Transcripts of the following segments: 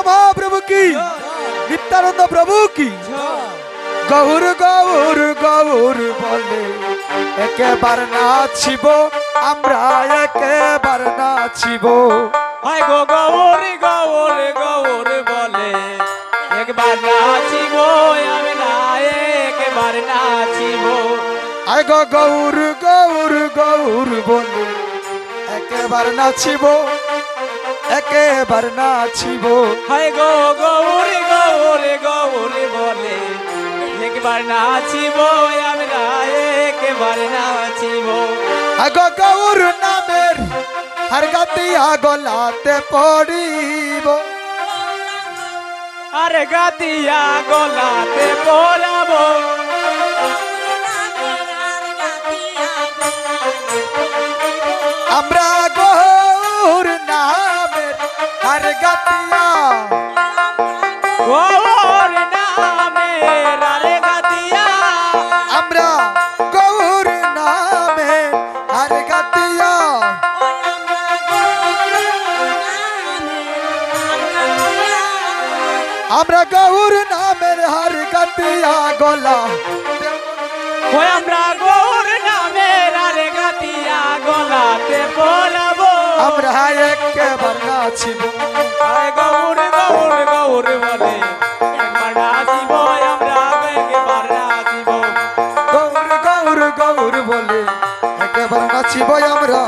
মহাপ্রভু কি, নিত্যানন্দ প্রভু কি। গৌর গৌর গৌর বলে একেবার নাচিব, আমরা একেবার নাচিব। হায় গো গৌর গৌর গৌর বলে একবার নাচিব, আমরা একবার নাচিব। আয় গো গৌর গৌর গৌর বলে একেবার নাচিব, একেবার নাচিব। হায় গো গৌর গৌর গৌর বলে একবার নাচিব, আমরা একবার নাচিব। আয় গো গৌর নামের হার গাতিয়া গলাতে পড়িব, আর গাতিয়া গলাতে পরাবো। আমরা গৌর নামের হার গাতিয়া, গৌর নামের আরে গাতিয়া, আমরা গৌর নামের হার গাতিয়া। আমরা গৌর নামের হার গাতিয়া গলা, ওই আমরা গৌর নামের আরে গাতিয়া গলাতে পরাবো। আমরা একেবার নাচিব। আরে গৌর গৌর গৌর বলে একবার নাচিব, আমরা একবার নাচিব। গৌর গৌর গৌর বলে একেবার নাচিব আমরা।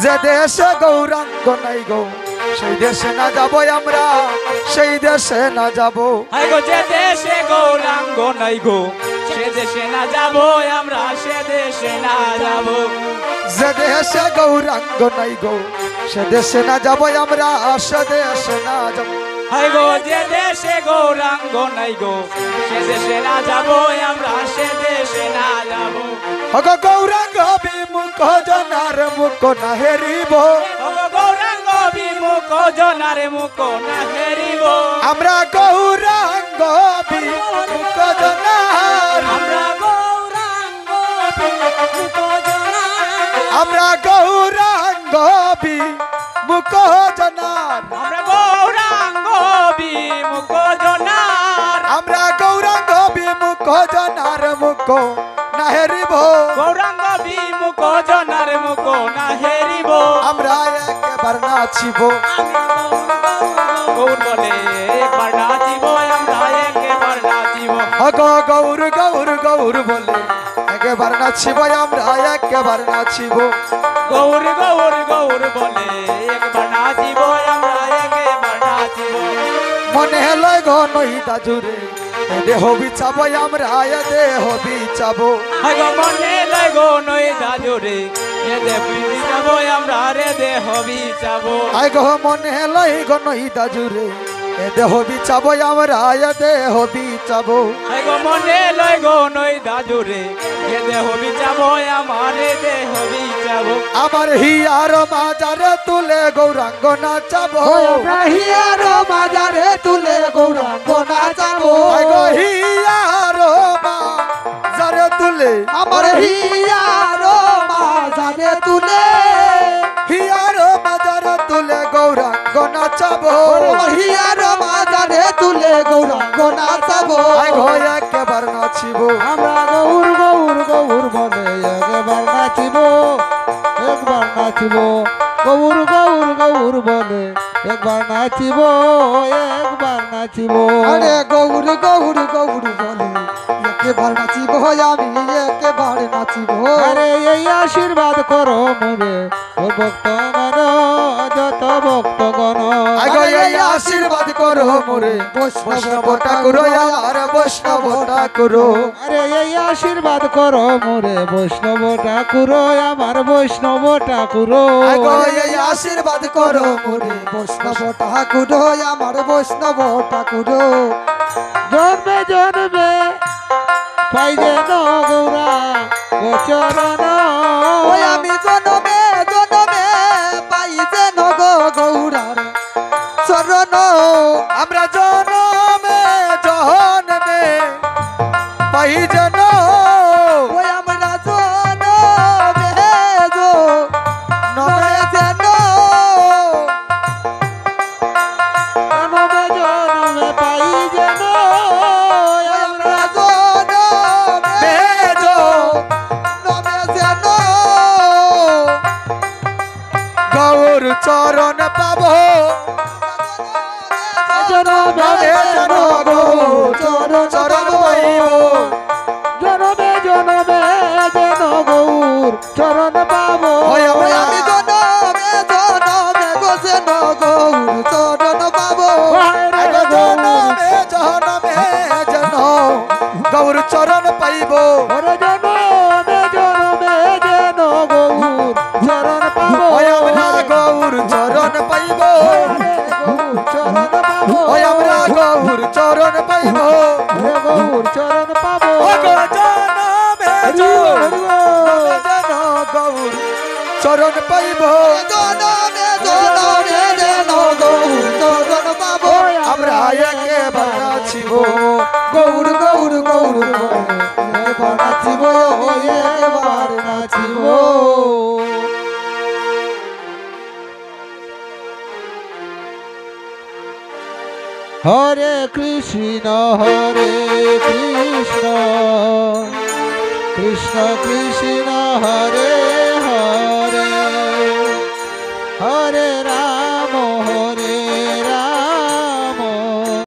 যে দেশে গৌরাঙ্গ নাই গো, সেই দেশে না যাব আমরা, সেই দেশে না যাব। হায় গো যে দেশে গৌরাঙ্গ নাই গো, সে দেশে না যাব আমরা, সে দেশে না যাব। যে দেশে গৌরাঙ্গ নাই গো, সে দেশে না যাব আমরা, সে দেশে না যাব। হায় গো যে দেশে গৌরাঙ্গ নাই গো, সে দেশে না যাব আমরা, সে দেশে না যাব। অগো গৌরাঙ্গ বিমুখ জনার মুখ না হেরিব, ওগো গৌরাঙ্গ বিমুখ জনার মুখ না হেরিব। আমরা গৌরাঙ্গ বিমুখ জনার, আমরা গৌরাঙ্গ বিমুখ জনার, আমরা গৌরাঙ্গ বিমুখ জনার, আমরা গৌরাঙ্গ বিমুখ জনার, আমরা গৌরাঙ্গ বিমুখ জনার মুখ না হেরিব। গৌরাঙ্গ বিমুখ জনার মুখ না হেরিব। আমরা একেবার নাচিব। গৌর বলে একবার নাচিব, আমরা একবার নাচিব। অগো গৌর গৌর গৌর বলে একেবার নাচিব, আমরা একেবার নাচিব। গৌর গৌর গৌর বলে একবার নাচিব, আমরা একবার নাচিব। মনে লয় গো নই দাজুরে দেহ বিচাব, আমরা দেহ বিচাব। হায় গো মনে লাগো নই দাজুরে, এ দেহ বিচাব আমরা, রে দেহ বিচাব। আয় গো মনে লয় গো নই দাজুরে দেহ বিচাব, আমরা দেহ বিচাব। হায় গো মনে লাগো নই দাজুরে, এ দেহ বিচাব আমার, দেহ বিচাব। আমার হিয়ার মাজারে তুলে গৌরাঙ্গ নাচাব, হিয়ার মাজারে তুলে গৌরাঙ্গ নাচাব। আয় গো হিয়ার মাজারে তুলে, আমার হিয়ার মাজারে তুলে, হিয়ার মাজারে তুলে গৌরাঙ্গ নাচাব। হিয়ার মাজারে তুলে গৌরাঙ্গ নাচাব। আয় গো একেবার নাচিব। আমরা গৌর গৌর গৌর বলে একবার নাচিব, একবার নাচিব। গৌর গৌর গৌর বলে একবার নাচিব, একবার নাচিব। আরে গৌর গৌর গৌর বলে একেবার নাচিব, আমি একেবার নাচিব। আরে এই আশীর্বাদ করো মোরে ও ভক্তগণ, যত ভক্তগণ। আয় গো এই আশীর্বাদ করো মোরে বৈষ্ণব ঠাকুর, আমার বৈষ্ণব ঠাকুর। আরে এই আশীর্বাদ করো মোরে বৈষ্ণব ঠাকুর, আমার বৈষ্ণব ঠাকুর। আয় গো এই আশীর্বাদ করো মোরে বৈষ্ণব ঠাকুর, আমার বৈষ্ণব ঠাকুর। জন্মে জন্মে পাই যেন গৌরা গোচরণ, ওই আমি জন্মে জন্মে পাই যেন গৌরার চরণ। আমরা জনমে জনমে পাই যেন, ওই আমরা জন্মে নমে যেন চরণ পাবো জনমে যেন গৌর চরণ পাইব জনমে জনমে যেন গৌর চরণ পাবো ওই আমি জনমে জনমে গো যেন গৌর চরণ পাবো জনমে জনমে যেন গৌর চরণ পাইব ওরে জনমে জনমে যেন গৌর চরণ পাবো ওই আমরা গৌর চরণ পাইব গৌর চরণ পাবো ওই আমরা গৌর চরণ পাইব গৌর চরণ পাবো ও গো জনমে জনমে যেন গৌর চরণ পাইব জনমে জনমে যেন গৌর চরণ পাব আমরা একেবারে নাচিব গৌর গৌর গৌর এবার নাচিব এবার নাচিব হরে কৃষ্ণ কৃষ্ণ কৃষ্ণ হরে হরে হরে